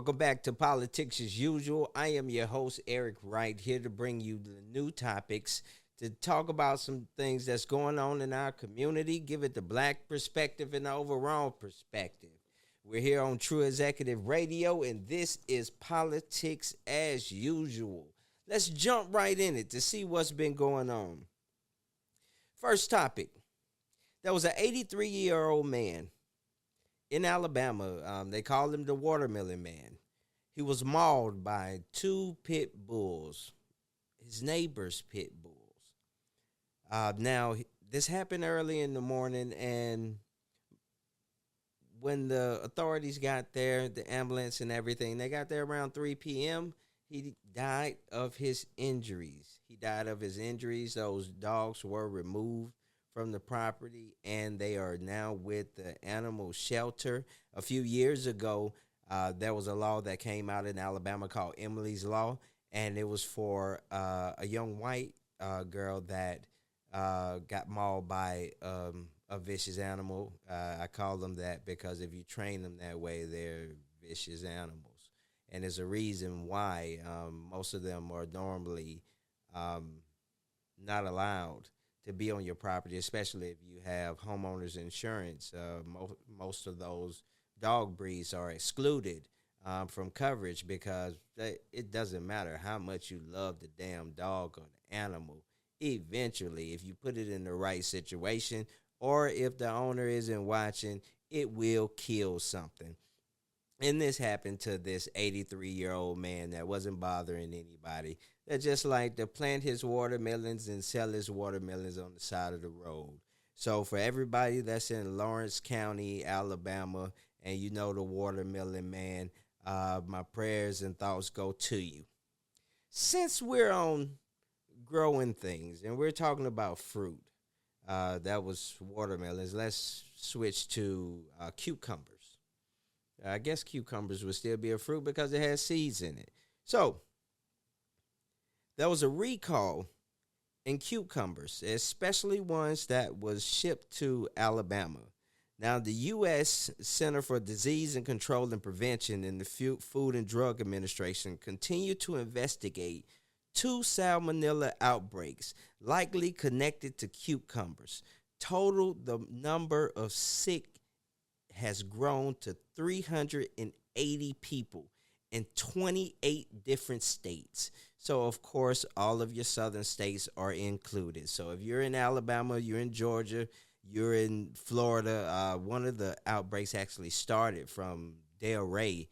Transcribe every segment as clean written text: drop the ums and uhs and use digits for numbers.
Welcome back to Politics as Usual. I am your host, Eric Wright, here to bring you the new topics to talk about some things that's going on in our community, give it the black perspective and the overall perspective. We're here on True Executive Radio, and this is Politics as Usual. Let's jump right in it to see what's been going on. First topic. There was an 83-year-old man in Alabama. They called him the Watermelon Man. He was mauled by two pit bulls, his neighbor's pit bulls. Now, this happened early in the morning, and when the authorities got there, the ambulance and everything, they got there around 3 p.m., he died of his injuries. Those dogs were removed from the property, and they are now with the animal shelter. A few years ago, there was a law that came out in Alabama called Emily's Law, and it was for a young white girl that got mauled by a vicious animal. I call them that because if you train them that way, they're vicious animals. And there's a reason why most of them are normally not allowed to be on your property, especially if you have homeowners insurance. Most of those dog breeds are excluded from coverage because it doesn't matter how much you love the damn dog or the animal. Eventually, if you put it in the right situation or if the owner isn't watching, it will kill something. And this happened to this 83-year-old man that wasn't bothering anybody, that just liked to plant his watermelons and sell his watermelons on the side of the road. So for everybody that's in Lawrence County, Alabama, and you know the Watermelon Man, my prayers and thoughts go to you. Since we're on growing things and we're talking about fruit, that was watermelons, let's switch to cucumbers. I guess cucumbers would still be a fruit because it has seeds in it. So there was a recall in cucumbers, especially ones that was shipped to Alabama. Now, the U.S. Center for Disease and Control and Prevention and the Food and Drug Administration continue to investigate two salmonella outbreaks likely connected to cucumbers. Total, the number of sick has grown to 380 people in 28 different states. So, of course, all of your southern states are included. So if you're in Alabama, you're in Georgia, you're in Florida, one of the outbreaks actually started from Delray,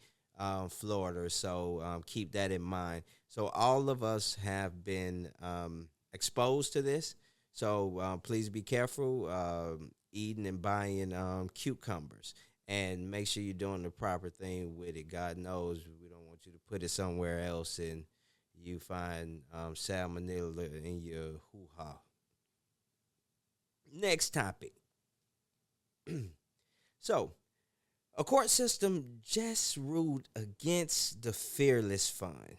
Florida. So keep that in mind. So all of us have been exposed to this. So please be careful eating and buying cucumbers. And make sure you're doing the proper thing with it. God knows we don't want you to put it somewhere else and you find salmonella in your hoo-ha. Next topic. So, a court system just ruled against the Fearless Fund.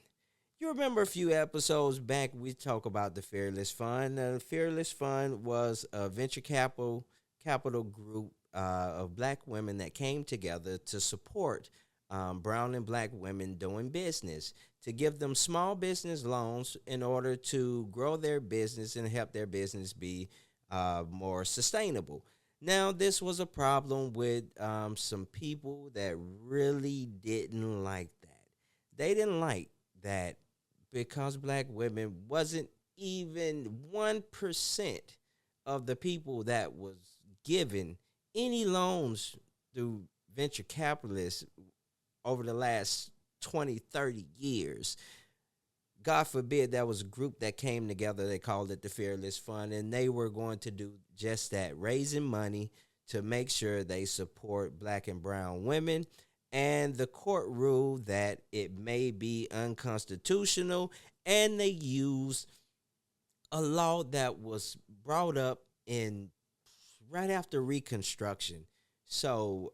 You remember a few episodes back, we talked about the Fearless Fund. The Fearless Fund was a venture capital group of black women that came together to support brown and black women doing business, to give them small business loans in order to grow their business and help their business be more sustainable. Now, this was a problem with some people that really didn't like that. They didn't like that because black women wasn't even 1% of the people that was given any loans through venture capitalists over the last 20, 30 years. God forbid that was a group that came together. They called it the Fearless Fund, and they were going to do just that, raising money to make sure they support black and brown women. And the court ruled that it may be unconstitutional, and they used a law that was brought up in right after Reconstruction. So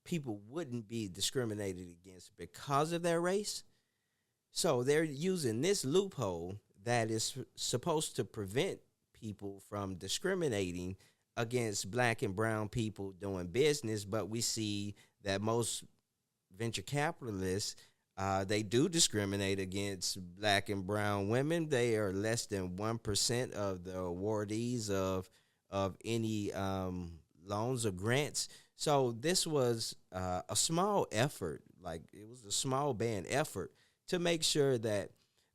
people wouldn't be discriminated against because of their race. So they're using this loophole that is supposed to prevent people from discriminating against black and brown people doing business, but we see that most venture capitalists, they do discriminate against black and brown women. They are less than 1% of the awardees of any loans or grants. So this was a small effort, like it was a small band effort to make sure that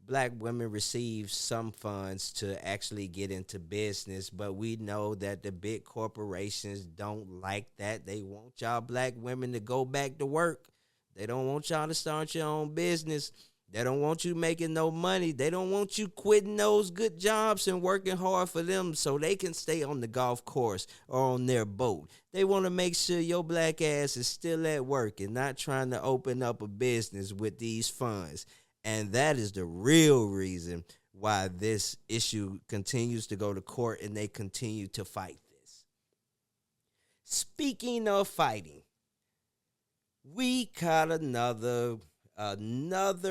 black women receive some funds to actually get into business. But we know that the big corporations don't like that. They want y'all black women to go back to work. They don't want y'all to start your own business. They don't want you making no money. They don't want you quitting those good jobs and working hard for them so they can stay on the golf course or on their boat. They want to make sure your black ass is still at work and not trying to open up a business with these funds. And that is the real reason why this issue continues to go to court and they continue to fight this. Speaking of fighting, we caught another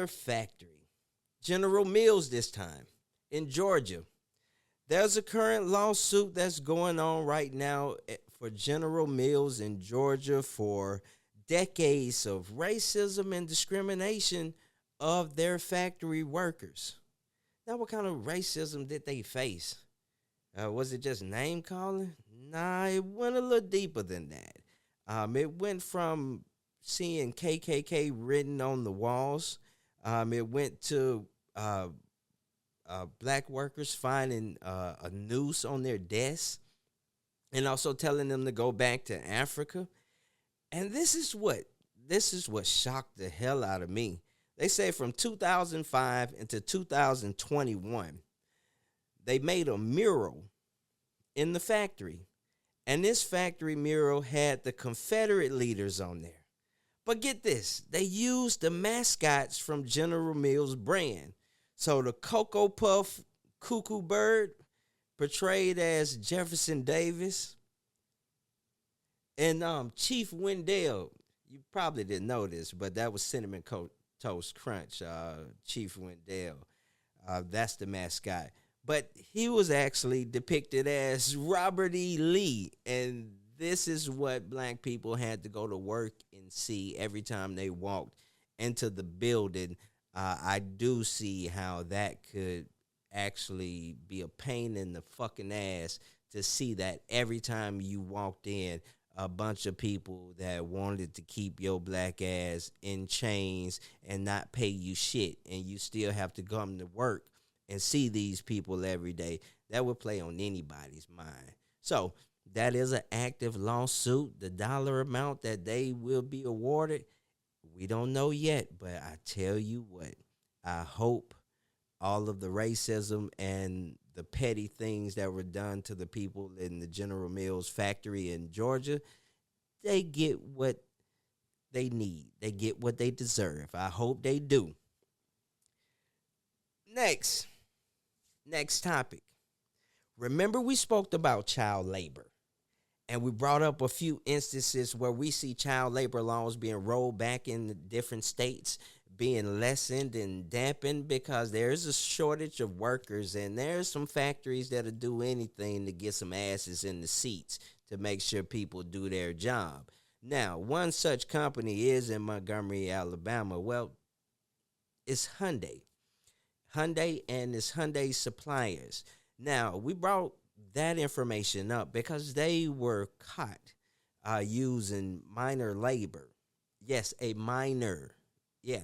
factory. General Mills this time in Georgia. There's a current lawsuit that's going on right now for General Mills in Georgia for decades of racism and discrimination of their factory workers. Now, what kind of racism did they face? Was it just name calling? Nah, it went a little deeper than that. It went from seeing KKK written on the walls. It went to black workers finding a noose on their desks and also telling them to go back to Africa. And this is what shocked the hell out of me. They say from 2005 into 2021, they made a mural in the factory. And this factory mural had the Confederate leaders on there. But get this, they used the mascots from General Mills brand. So the Cocoa Puff Cuckoo Bird, portrayed as Jefferson Davis, and Chief Wendell. You probably didn't know this, but that was Cinnamon Toast Crunch, Chief Wendell. That's the mascot. But he was actually depicted as Robert E. Lee, and this is what black people had to go to work and see every time they walked into the building. I do see how that could actually be a pain in the fucking ass to see that every time you walked in, a bunch of people that wanted to keep your black ass in chains and not pay you shit, and you still have to come to work and see these people every day. That would play on anybody's mind. So that is an active lawsuit. The dollar amount that they will be awarded, we don't know yet, but I tell you what, I hope all of the racism and the petty things that were done to the people in the General Mills factory in Georgia, they get what they need. They get what they deserve. I hope they do. Next topic. Remember we spoke about child labor, and we brought up a few instances where we see child labor laws being rolled back in the different states, being lessened and dampened because there's a shortage of workers, and there's some factories that'll do anything to get some asses in the seats to make sure people do their job. Now, one such company is in Montgomery, Alabama. Well, it's Hyundai. Hyundai and it's Hyundai suppliers. Now, we brought that information up because they were caught using minor labor. Yes, a minor. Yeah.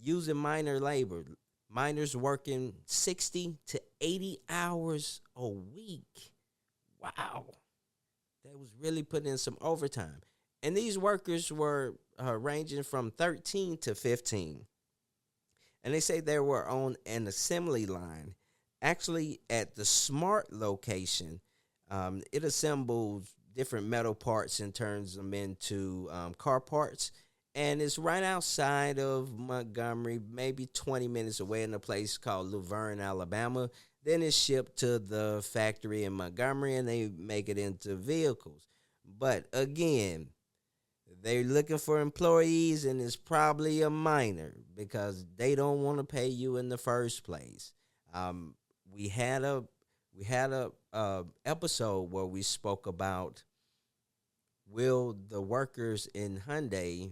Using minor labor. Minors working 60 to 80 hours a week. Wow. They was really putting in some overtime. And these workers were ranging from 13 to 15. And they say they were on an assembly line. Actually, at the Smart location, it assembles different metal parts and turns them into car parts. And it's right outside of Montgomery, maybe 20 minutes away in a place called Luverne, Alabama. Then it's shipped to the factory in Montgomery, and they make it into vehicles. But again, they're looking for employees, and it's probably a minor because they don't want to pay you in the first place. We had a episode where we spoke about, will the workers in Hyundai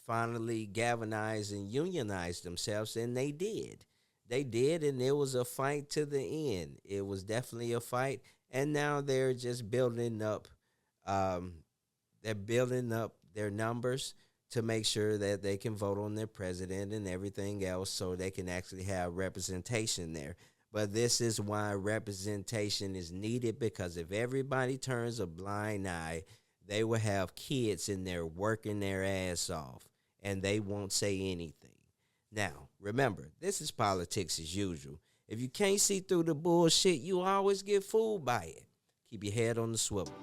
finally galvanize and unionize themselves, and they did. They did, and it was a fight to the end. It was definitely a fight, and now they're just building up. Um, they're building up their numbers to make sure that they can vote on their president and everything else, so they can actually have representation there. But this is why representation is needed, because if everybody turns a blind eye, they will have kids in there working their ass off, and they won't say anything. Now, remember, this is politics as usual. If you can't see through the bullshit, you always get fooled by it. Keep your head on the swivel.